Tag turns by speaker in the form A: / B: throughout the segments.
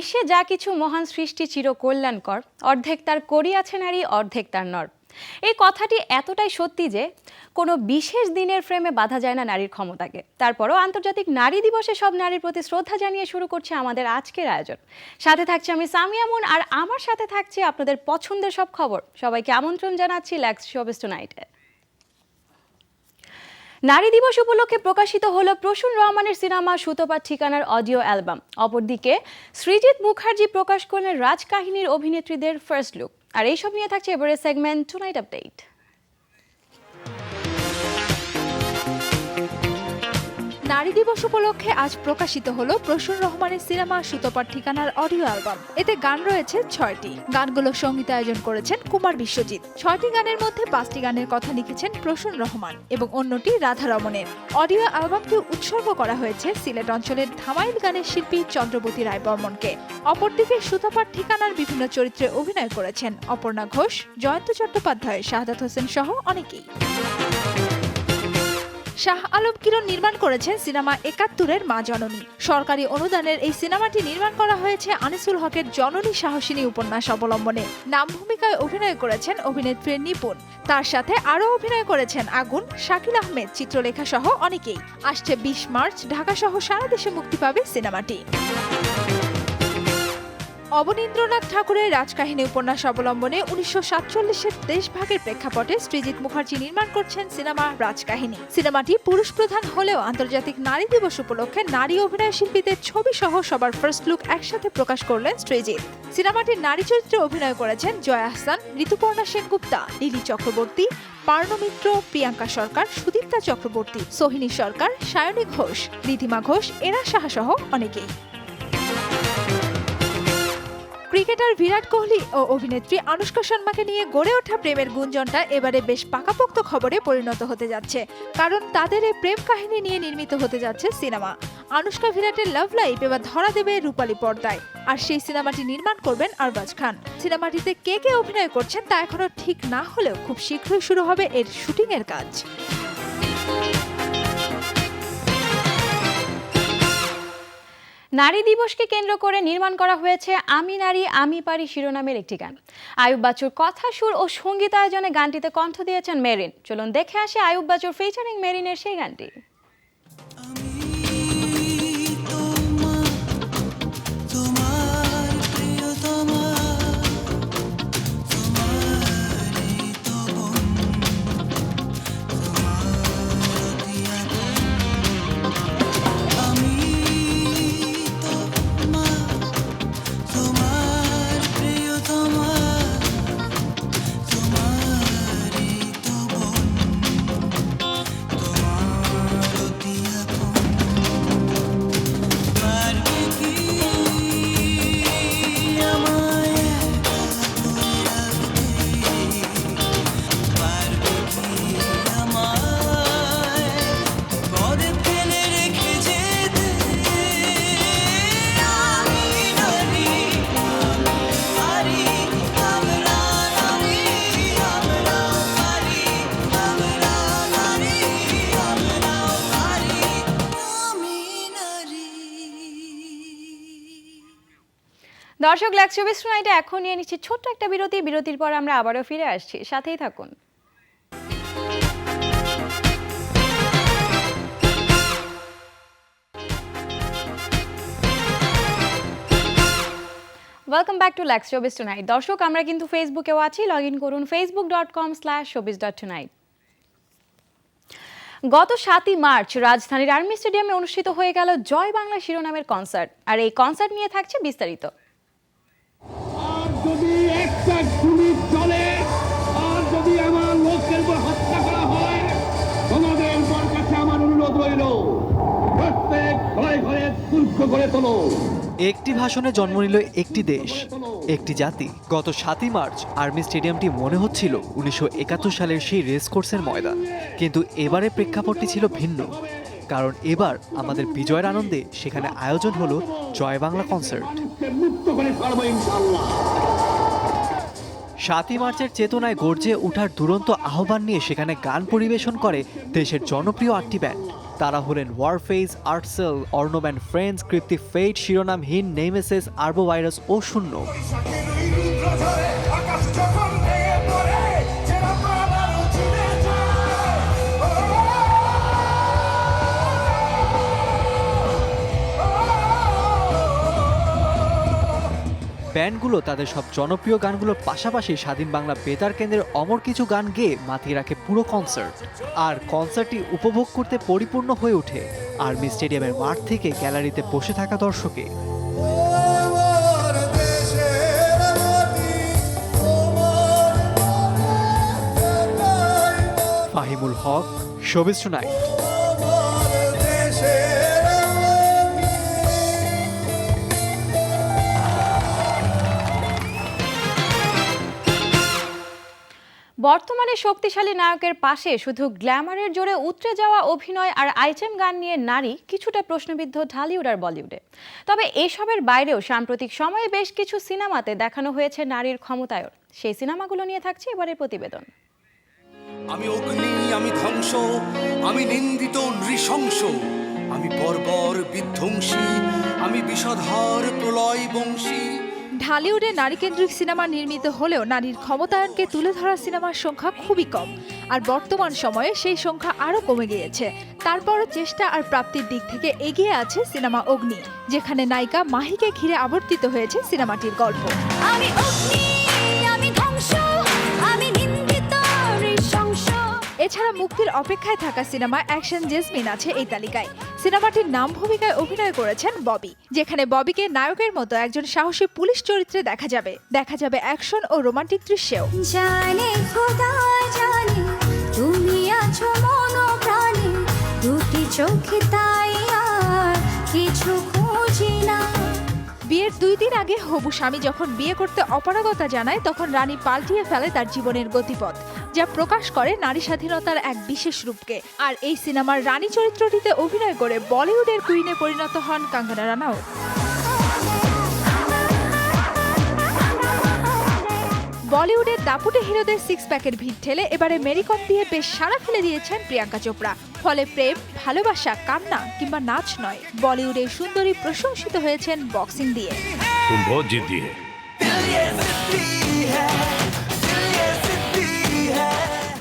A: বিশ্বে যা কিছু মহান সৃষ্টি চিরকল্যাণকর, অর্ধেক তার করিয়াছে নারী, অর্ধেক তার নর। এই কথাটি এতটাই সত্যি যে কোনো বিশেষ দিনের ফ্রেমে বাঁধা যায় না নারীর ক্ষমতাকে। তারপরও আন্তর্জাতিক নারী দিবসে সব নারীর প্রতি শ্রদ্ধা জানিয়ে শুরু করছে আমাদের আজকের আয়োজন। সাথে থাকছে আমি সামিয়া মুন, আর আমার সাথে থাকছে আপনাদের পছন্দের সব খবর। সবাইকে আমন্ত্রণ জানাচ্ছি লেটস শোবিজ টুনাইটে। নারী দিবস উপলক্ষে প্রকাশিত হলো প্রসূন রহমানের সিনেমা সুতপার ঠিকানার অডিও অ্যালবাম। অপরদিকে সৃজিত মুখার্জি প্রকাশ করলেন রাজকাহিনীর অভিনেত্রীদের ফার্স্ট লুক। আর এইসব নিয়ে থাকছে এবারের সেগমেন্ট টুনাইট আপডেট।
B: নারী দিবস উপলক্ষে আজ প্রকাশিত হলো প্রসূন রহমানের সিনেমা সুতপার ঠিকানার অডিও অ্যালবাম। এতে গান রয়েছে 6টি। গানগুলো সঙ্গীতায়োজন করেছেন কুমার বিশ্বজিৎ। 6টি গানের মধ্যে 5টি গানের কথা লিখেছেন প্রসূন রহমান এবং অন্যটি রাধা রমনের। অডিও অ্যালবামটি উৎসর্গ করা হয়েছে সিলেট অঞ্চলের ধামাইল গানের শিল্পী চন্দ্রবতী রায় বর্মনকে। অপরদিকে সুতপার ঠিকানার বিভিন্ন চরিত্রে অভিনয় করেছেন অপর্ণা ঘোষ, জয়ন্ত চট্টোপাধ্যায়, শাহাদাত হোসেন সহ অনেকেই। শাহ আলম কিরণ নির্মাণ করেছেন সিনেমা ৭১-এর মা জননী। সরকারি অনুদানের এই সিনেমাটি নির্মাণ করা হয়েছে আনিসুল হকের জননী সাহসিনী উপন্যাস অবলম্বনে। নাম ভূমিকায় অভিনয় করেছেন অভিনেত্রী নিপুণ। তার সাথে আরও অভিনয় করেছেন আগুন, শাকিল আহমেদ, চিত্রলেখা সহ অনেকেই। আসছে ২০ মার্চ ঢাকা সহ সারা দেশে মুক্তি পাবে সিনেমাটি। অবনীন্দ্রনাথ ঠাকুরের রাজকাহিনী উপন্যাস অবলম্বনে ১৯৪৭-এর দেশভাগের প্রেক্ষাপটে সৃজিত মুখার্জি নির্মাণ করছেন সিনেমা রাজকাহিনী। সিনেমাটি পুরুষ প্রধান হলেও আন্তর্জাতিক নারী দিবস উপলক্ষে নারী অভিনয় শিল্পীদের ছবি সহ সবার ফার্স্ট লুক একসাথে প্রকাশ করলেন সৃজিত। সিনেমাটির নারী চরিত্রে অভিনয় করেছেন জয়া আহসান, ঋতুপর্ণা সেনগুপ্তা, লিলি চক্রবর্তী, পার্ণ মিত্র, প্রিয়াঙ্কা সরকার, সুদীপ্তা চক্রবর্তী, সোহিনী সরকার, সায়নী ঘোষ, রিধিমা ঘোষ, এরা সাহা সহ অনেকেই। ক্রিকেটার বিরাট কোহলি ও অভিনেত্রী আনুশকা শর্মাকে নিয়ে গড়ে ওঠা প্রেমের গুঞ্জনটা এবারে বেশ পাকাপোক্ত খবরে পরিণত হতে যাচ্ছে, কারণ তাদের এই প্রেম কাহিনী নিয়ে নির্মিত হতে যাচ্ছে সিনেমা। আনুশকা বিরাটের লাভ লাইফ এবার ধরা দেবে রূপালী পর্দায়, আর সেই সিনেমাটি নির্মাণ করবেন আরবাজ খান। সিনেমাটিতে কে কে অভিনয় করছেন তা এখনো ঠিক না হলেও খুব শীঘ্রই শুরু হবে এর শুটিং এর কাজ।
A: নারী দিবসকে কেন্দ্র করে নির্মাণ করা হয়েছে আমি নারী আমি পারি শিরোনামের একটি গান। আয়ুব বাচ্চুর কথা, সুর ও সঙ্গীতায়োজনে গানটিতে কণ্ঠ দিয়েছেন মেরিন। চলুন দেখে আসি আয়ুব বাচ্চুর ফিচারিং মেরিনের সেই গানটি। দর্শক, লেটস শোবিজ টুনাইটে এখন নিয়ে নিচ্ছি ছোট্ট একটা বিরতি। বিরতির পর আমরা আবারও ফিরে আসছি, সাথেই থাকুন। Welcome back to let's showbiz tonight. দর্শক, আমরা কিন্তু ফেসবুকেও আছি, লগ ইন করুন facebook.com/showbiz.tonight। গত ৭ই মার্চ রাজধানীর আর্মি স্টেডিয়ামে অনুষ্ঠিত হয়ে গেল জয় বাংলা শিরোনামের কনসার্ট। আর এই কনসার্ট নিয়ে থাকছে বিস্তারিত।
C: যদি একটা গুলি চলে আর যদি আমার লোকের উপর হত্যা করা হয়, তোমাদের কাছে আমার অনুরোধ রইল, প্রত্যেক ঘরে ঘরে দুর্গ করে তোলো।
D: একটি ভাষণে জন্ম নিল একটি দেশ, একটি জাতি। গত ৭ই মার্চ আর্মি স্টেডিয়ামটি মনে হচ্ছিল ১৯৭১ সালের সেই রেস কোর্সের ময়দান, কিন্তু এবারে প্রেক্ষাপটটি ছিল ভিন্ন, কারণ এবার আমাদের বিজয়ের আনন্দে সেখানে আয়োজন হলো জয় বাংলা কনসার্ট। ৭ই মার্চের চেতনায় গর্জে ওঠার দুরন্ত আহ্বান নিয়ে সেখানে গান পরিবেশন করে দেশের জনপ্রিয় ৮টি ব্যান্ড। তারা হলেন Warfaze, Artcell, Arnob and friends, Cryptic Fate, Shironamhin, Nemesis, Arbovirus ও শূন্য। ব্যান্ডগুলো তাদের সব জনপ্রিয় গানগুলোর পাশাপাশি স্বাধীন বাংলা বেতার কেন্দ্রের অমর কিছু গান গেয়ে মাতিয়ে রাখে পুরো কনসার্ট। আর কনসার্টটি উপভোগ করতে পরিপূর্ণ হয়ে ওঠে আর্মি স্টেডিয়ামের মাঠ থেকে গ্যালারিতে বসে থাকা দর্শকে। ফাহিমুল হক, শোবিজ টুনাইট।
A: বর্তমানে শক্তিশালী নায়কের পাশে শুধু গ্ল্যামারের জোরে উতরে যাওয়া অভিনয় আর আইটেম গান নিয়ে নারী কিছুটা প্রশ্নবিদ্ধ ঢালিউড আর বলিউডে। তবে এসবের বাইরেও সাম্প্রতিক সময়ে বেশ কিছু সিনেমাতে দেখানো হয়েছে নারীর ক্ষমতায়ন। সেই সিনেমাগুলো নিয়ে থাকছে এবারের প্রতিবেদন।
E: আমি অগ্নি, আমি ধ্বংস, আমি নিন্দিত নৃশংস, আমি বর্বর বিধ্বংসী, আমি বিষধর প্রলয় বংশী।
B: ঢালিউডে নারীকেন্দ্রিক সিনেমা নির্মিত হলেও নারীর ক্ষমতায়নকে তুলে ধরা সিনেমার সংখ্যা খুবই কম, আর বর্তমান সময়ে সেই সংখ্যা আরও কমে গিয়েছে। তারপরও চেষ্টা আর প্রাপ্তির দিক থেকে এগিয়ে আছে সিনেমা অগ্নি, যেখানে নায়িকা মাহিকে ঘিরে আবর্তিত হয়েছে সিনেমাটির গল্প।
F: আমি অগ্নি, আমি ধ্বংস, আমি নিন্দিত নৃশংস।
B: এছাড়া মুক্তির অপেক্ষায় থাকা সিনেমা অ্যাকশন জেসমিন আছে এই তালিকায়। সিনেমাটির নাম ভূমিকায় অভিনয় করেছেন ববি, যেখানে ববিকে নায়কের মতো একজন সাহসী পুলিশ চরিত্রে দেখা যাবে অ্যাকশন ও রোমান্টিক দৃশ্যেও।
F: জানে খোদা জানে তুমি আছো মন প্রাণে, দুটি চোখে তাই আর কিছু খুঁজি না।
B: বিয়ের 2 দিন আগে হবু স্বামী যখন বিয়ে করতে অপারগতা জানায়, তখন রানী পাল্টিয়ে ফেলে তার জীবনের গতিপথ, যা প্রকাশ করে নারী স্বাধীনতার এক বিশেষ রূপকে। আর এই সিনেমার রানী চরিত্রটিতে অভিনয় করে বলিউডের কুইনে পরিণত হন কাঙ্গনা রানাউত। বলিউডের দাপুটে হিরোদের 6 প্যাকের ভিড় ঠেলে এবারে মেরিকম দিয়ে বেশ সাড়া ফেলে দিয়েছেন প্রিয়াঙ্কা চোপড়া। ফলে প্রেম, ভালোবাসা, কান্না কিংবা নাচ নয়, বলিউডের সুন্দরী প্রশংসিত হয়েছেন বক্সিং দিয়ে।
G: तुम बहुत जिद्दी है।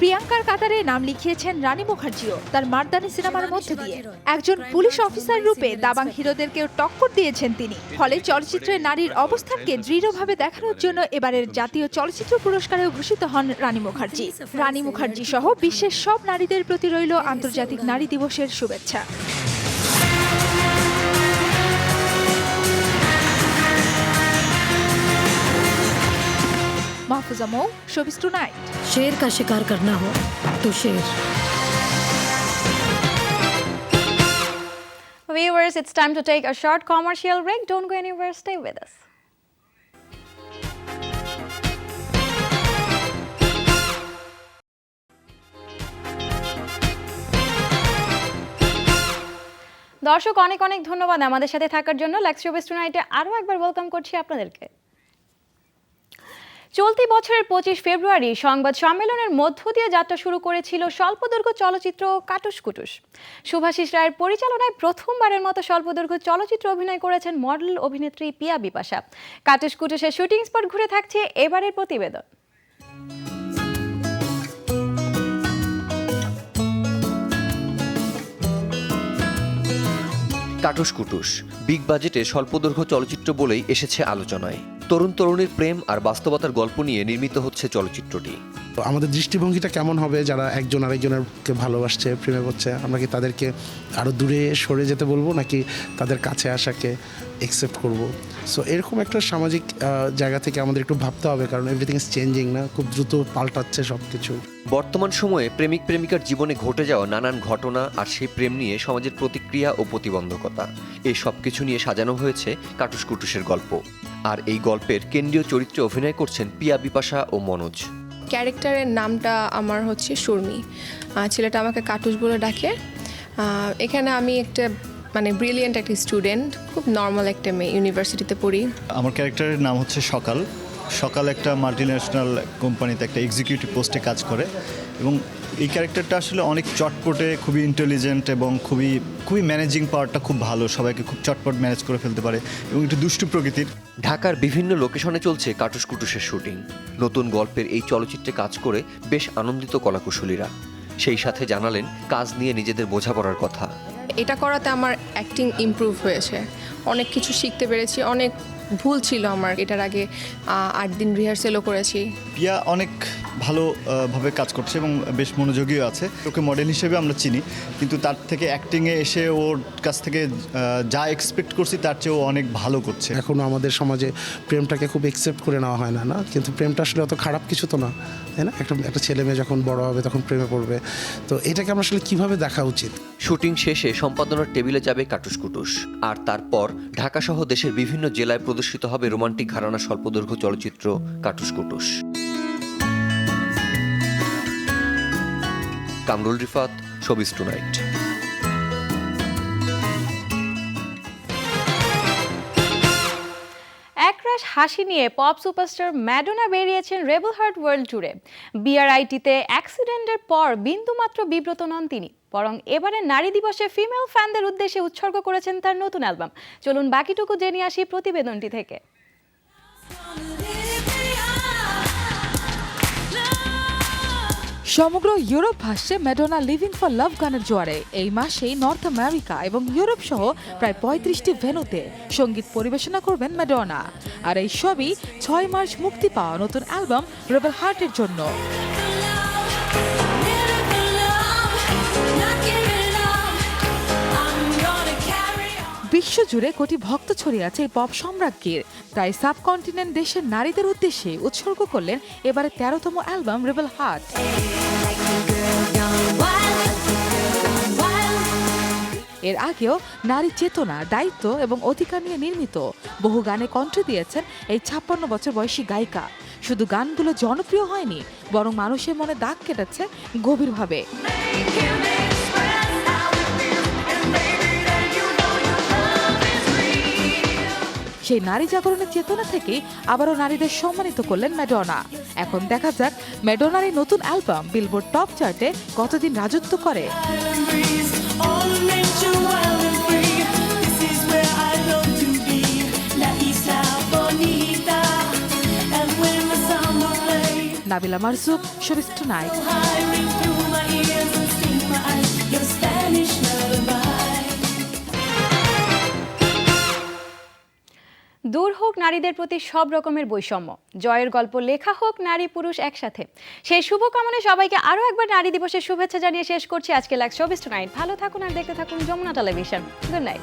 B: প্রিয়াঙ্কার কাতারে নাম লিখিয়েছেন রানী মুখার্জিও তার মার্দানি সিনেমার মধ্য দিয়ে। একজন পুলিশ অফিসার রূপে দাবাং হিরোদেরকেও টক্কর দিয়েছেন তিনি। ফলে চলচ্চিত্রে নারীর অবস্থানকে দৃঢ়ভাবে দেখানোর জন্য এবারের জাতীয় চলচ্চিত্র পুরস্কারেও ভূষিত হন রানী মুখার্জি। রানী মুখার্জি সহ বিশ্বের সব নারীদের প্রতি রইল আন্তর্জাতিক নারী দিবসের শুভেচ্ছা। মাহফুজা মৌ, শোবিজ টুনাইট।
H: शेर का शिकार करना हो तो शेर।
A: Viewers, it's time to take a short commercial break. Don't go anywhere, stay with us. দর্শক, অনেক অনেক ধন্যবাদ আমাদের সাথে থাকার জন্য। লেটস শোবিজ টুনাইটে আরও একবার ওয়েলকাম করছি আপনাদেরকে। চলতি বছরের 25 ফেব্রুয়ারি সংবাদ সম্মেলনের মধ্য দিয়ে যাত্রা শুরু করেছিল স্বল্পদৈর্ঘ্য চলচ্চিত্র কাটুস কুটুস। শুভাশিস রায়ের পরিচালনায় প্রথমবারের মতো স্বল্পদৈর্ঘ্য চলচ্চিত্র অভিনয় করেছেন মডেল অভিনেত্রী পিয়া বিপাশা। কাটুস কুটুসের শুটিং স্পট ঘুরে থাকছে এবারের প্রতিবেদন।
I: কাটুস কুটুস বিগ বাজেটে স্বল্পদৈর্ঘ্য চলচ্চিত্র বলেই এসেছে আলোচনায়। তরুণ তরুণীর প্রেম আর বাস্তবতার গল্প নিয়ে নির্মিত হচ্ছে চলচ্চিত্রটি।
J: আমাদের দৃষ্টিভঙ্গিটা কেমন হবে, যারা একজন আরেকজনকে ভালোবাসছে, প্রেমে পড়ছে, আমরা কি তাদেরকে আরও দূরে সরে যেতে বলবো নাকি তাদের কাছে আসাকে একসেপ্ট করব? সো এরকম একটা সামাজিক জায়গা থেকে আমাদের একটু ভাবতে হবে, কারণ এভরিথিং ইজ চেঞ্জিং না, খুব দ্রুত পাল্টাচ্ছে সব কিছু।
I: বর্তমান সময়ে প্রেমিক প্রেমিকার জীবনে ঘটে যাওয়া নানান ঘটনা আর সেই প্রেম নিয়ে সমাজের প্রতিক্রিয়া ও প্রতিবন্ধকতা, এই সব কিছু নিয়ে সাজানো হয়েছে কাটুস কুটুসের গল্প। আর এই গল্পের কেন্দ্রীয় চরিত্রে অভিনয় করছেন পিয়া বিপাশা ও মনোজ।
K: ক্যারেক্টারের নামটা আমার হচ্ছে শর্মি, ছেলেটা আমাকে কাটুস বলে ডাকে। এখানে আমি একটা ব্রিলিয়েন্ট একটা স্টুডেন্ট, খুব নর্মাল একটা মেয়ে, ইউনিভার্সিটিতে পড়ি।
L: আমার ক্যারেক্টারের নাম হচ্ছে সকাল। সকাল একটা মাল্টিন্যাশনাল কোম্পানিতে একটা এক্সিকিউটিভ পোস্টে কাজ করে।
G: এবং এই ক্যারেক্টারটা আসলে অনেক চটপটে, খুবই ইন্টেলিজেন্ট এবং খুবই ম্যানেজিং পাওয়ারটা খুব ভালো, সবাইকে খুব চটপট ম্যানেজ করে ফেলতে পারে এবং একটু দুষ্টু প্রকৃতির।
I: ঢাকার বিভিন্ন লোকেশনে চলছে কাটুস কুটুসের শুটিং। নতুন গল্পের এই চলচ্চিত্রে কাজ করে বেশ আনন্দিত কলাকুশলীরা। সেই সাথে জানালেন কাজ নিয়ে নিজেদের বোঝাপড়ার কথা।
K: এটা করাতে আমার অ্যাক্টিং ইমপ্রুভ হয়েছে, অনেক কিছু শিখতে পেরেছি, অনেক ভুল ছিল আমার। এটার আগে 8 দিন রিহার্সেলও করেছি।
G: পিয়া অনেক ভালোভাবে কাজ করছে এবং বেশ মনোযোগীও আছে। ওকে মডেল হিসেবে আমরা চিনি, কিন্তু তার থেকে অ্যাক্টিংয়ে এসে ওর কাছ থেকে যা এক্সপেক্ট করছি তার চেয়েও অনেক ভালো করছে।
J: এখনও আমাদের সমাজে প্রেমটাকে খুব একসেপ্ট করে নেওয়া হয় না, কিন্তু প্রেমটা আসলে অত খারাপ কিছু তো না, তাই না? একটা ছেলে মেয়ে যখন বড় হবে তখন প্রেমে পড়বে, তো এটাকে আমরা আসলে কীভাবে দেখা উচিত।
I: শুটিং শেষে সম্পাদনার টেবিলে যাবে কাটুস কুটুস, আর তারপর ঢাকাসহ দেশের বিভিন্ন জেলায় প্রদর্শিত হবে রোমান্টিক ঘরানা স্বল্পদৈর্ঘ্য চলচ্চিত্র কাটুস কুটুস। Kamrul Rifat, showbiz tonight.
A: একরাশ হাসি নিয়ে পপ সুপারস্টার ম্যাডোনা বেরিয়েছেন রেবেল হার্ট ওয়ার্ল্ড ট্যুরে। বিআরআইটিতে অ্যাক্সিডেন্টের পর বিন্দুমাত্র বিব্রত নন তিনি, বরং এবারে নারী দিবসে ফিমেল ফ্যানদের উদ্দেশ্যে উৎসর্গ করেছেন তার নতুন অ্যালবাম। চলুন বাকিটুকু জেনে আসি প্রতিবেদনটি থেকে।
B: সমগ্র ইউরোপ ভাসছে ম্যাডোনা লিভিং ফর লাভ গানের জোয়ারে। এই মাসেই নর্থ আমেরিকা এবং ইউরোপ সহ প্রায় 35টি ভেন্যুতে সঙ্গীত পরিবেশনা করবেন ম্যাডোনা। আর এই সবই 6 মার্চ মুক্তি পাওয়া নতুন অ্যালবাম রেবেল হার্টের জন্য। বিশ্বজুড়ে কোটি ভক্ত ছড়িয়ে আছে এই পপ সম্রাজ্ঞীর, তাই সাবকন্টিনেন্ট দেশের নারীদের উদ্দেশ্যে উৎসর্গ করলেন এবারে 13তম অ্যালবাম রেবেল হার্ট। এর আগেও নারী চেতনা, দায়িত্ব এবং অধিকার নিয়ে নির্মিত বহু গানে কণ্ঠ দিয়েছেন এই 56 বছর বয়সী গায়িকা। শুধু গানগুলো জনপ্রিয় হয়নি, বরং মানুষের মনে দাগ কেটেছে গভীরভাবে। সেই নারী জাগরণের চেতনা থেকেই আবারও নারীদের সম্মানিত করলেন ম্যাডোনা। এখন দেখা যাক ম্যাডোনার এই নতুন অ্যালবাম বিলবোর্ড টপ চার্টে কতদিন রাজত্ব করে। Nabila Marzuk, showbiz tonight.
A: দূর হোক নারীদের প্রতি সব রকমের বৈষম্য, জয়ের গল্প লেখা হোক নারী পুরুষ একসাথে। সেই শুভকামনায় সবাইকে আরও একবার নারী দিবসের শুভেচ্ছা জানিয়ে শেষ করছি আজকে লাইভ শোবিজ টুনাইট। ভালো থাকুন আর দেখতে থাকুন যমুনা টেলিভিশন। Good night.